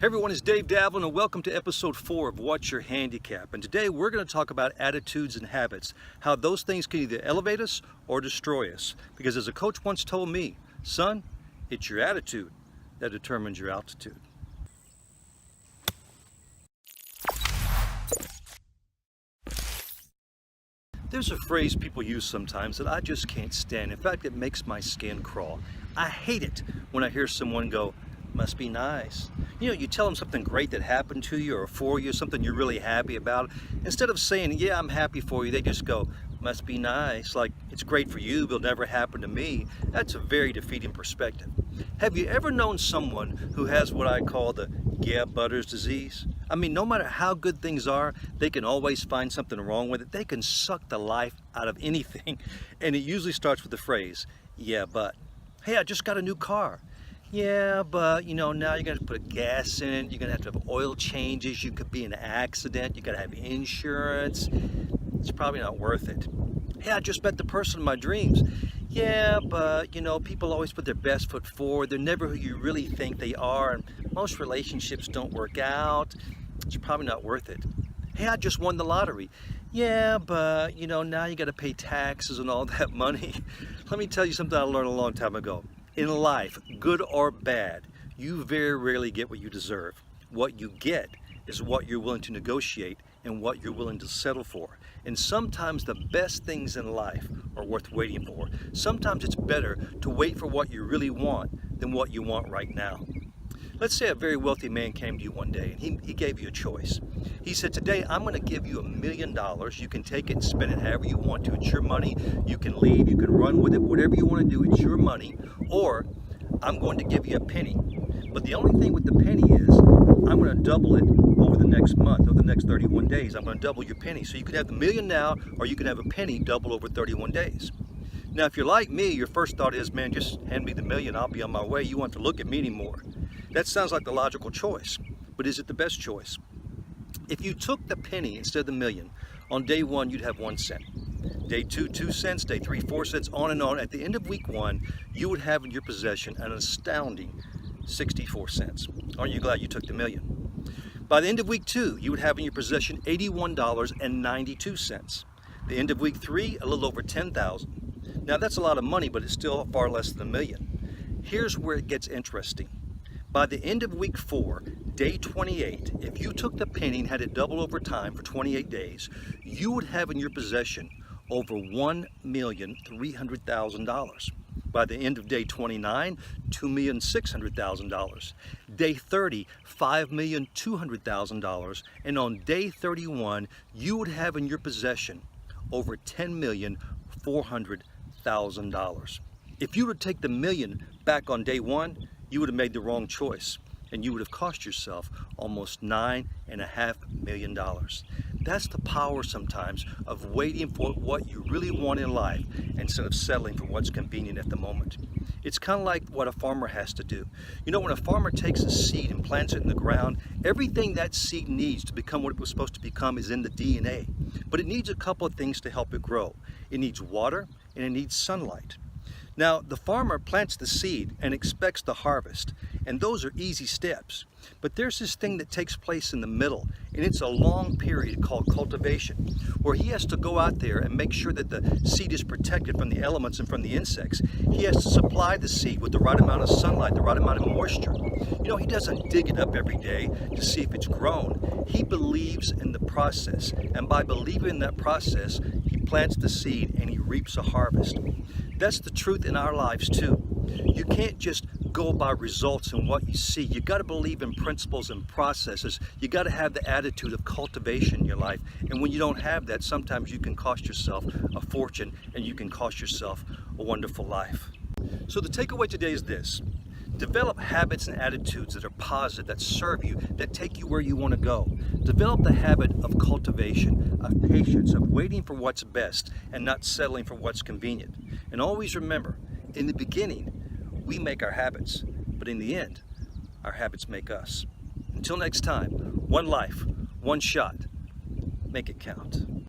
Hey everyone, it's Dave Davlin and welcome to episode 4 of What's Your Handicap? And today we're going to talk about attitudes and habits, how those things can either elevate us or destroy us. Because as a coach once told me, son, it's your attitude that determines your altitude. There's a phrase people use sometimes that I just can't stand. In fact, it makes my skin crawl. I hate it when I hear someone go, must be nice. You know, you tell them something great that happened to you or for you, something you're really happy about. Instead of saying, yeah, I'm happy for you, they just go, must be nice. Like, it's great for you, but it'll never happen to me. That's a very defeating perspective. Have you ever known someone who has what I call the yeah butters disease? I mean, no matter how good things are, they can always find something wrong with it. They can suck the life out of anything. And it usually starts with the phrase, yeah, but. Hey, I just got a new car. Yeah, but you know, now you're gonna put gas in it, you're gonna have to have oil changes, you could be in an accident, you gotta have insurance. It's probably not worth it. Hey, I just met the person of my dreams. Yeah, but you know, people always put their best foot forward. They're never who you really think they are, and most relationships don't work out. It's probably not worth it. Hey, I just won the lottery. Yeah, but you know, now you gotta pay taxes and all that money. Let me tell you something I learned a long time ago. In life, good or bad, you very rarely get what you deserve. What you get is what you're willing to negotiate and what you're willing to settle for. And sometimes the best things in life are worth waiting for. Sometimes it's better to wait for what you really want than what you want right now. Let's say a very wealthy man came to you one day and he gave you a choice. He said, today I'm going to give you $1 million. You can take it and spend it however you want to. It's your money. You can leave, you can run with it, whatever you want to do, it's your money. Or I'm going to give you a penny. But the only thing with the penny is I'm going to double it over the next month, over the next 31 days. I'm going to double your penny. So you could have the million now, or you could have a penny double over 31 days. Now, if you're like me, your first thought is, man, just hand me the million, I'll be on my way. You won't have to look at me anymore. That sounds like the logical choice, but is it the best choice? If you took the penny instead of the million, on day 1, you'd have 1 cent. Day 2, 2 cents, day 3, 4 cents, on and on. At the end of week 1, you would have in your possession an astounding 64 cents. Aren't you glad you took the million? By the end of week 2, you would have in your possession $81.92. The end of week 3, a little over $10,000. Now that's a lot of money, but it's still far less than $1 million. Here's where it gets interesting. By the end of week 4, day 28, if you took the penny and had it double over time for 28 days, you would have in your possession over $1,300,000. By the end of day 29, $2,600,000. Day 30, $5,200,000. And on day 31, you would have in your possession over $10,400,000. If you were to take the million back on day 1, you would have made the wrong choice and you would have cost yourself almost $9.5 million. That's the power sometimes of waiting for what you really want in life instead of settling for what's convenient at the moment. It's kind of like what a farmer has to do. You know, when a farmer takes a seed and plants it in the ground, everything that seed needs to become what it was supposed to become is in the DNA. But it needs a couple of things to help it grow. It needs water and it needs sunlight. Now, the farmer plants the seed and expects the harvest, and those are easy steps. But there's this thing that takes place in the middle, and it's a long period called cultivation, where he has to go out there and make sure that the seed is protected from the elements and from the insects. He has to supply the seed with the right amount of sunlight, the right amount of moisture. You know, he doesn't dig it up every day to see if it's grown. He believes in the process, and by believing in that process, he plants the seed and he reaps a harvest. That's the truth in our lives too. You can't just go by results and what you see. You got to believe in principles and processes. You got to have the attitude of cultivation in your life. And when you don't have that, sometimes you can cost yourself a fortune and you can cost yourself a wonderful life. So the takeaway today is this. Develop habits and attitudes that are positive, that serve you, that take you where you want to go. Develop the habit of cultivation, of patience, of waiting for what's best and not settling for what's convenient. And always remember, in the beginning, we make our habits, but in the end, our habits make us. Until next time, one life, one shot, make it count.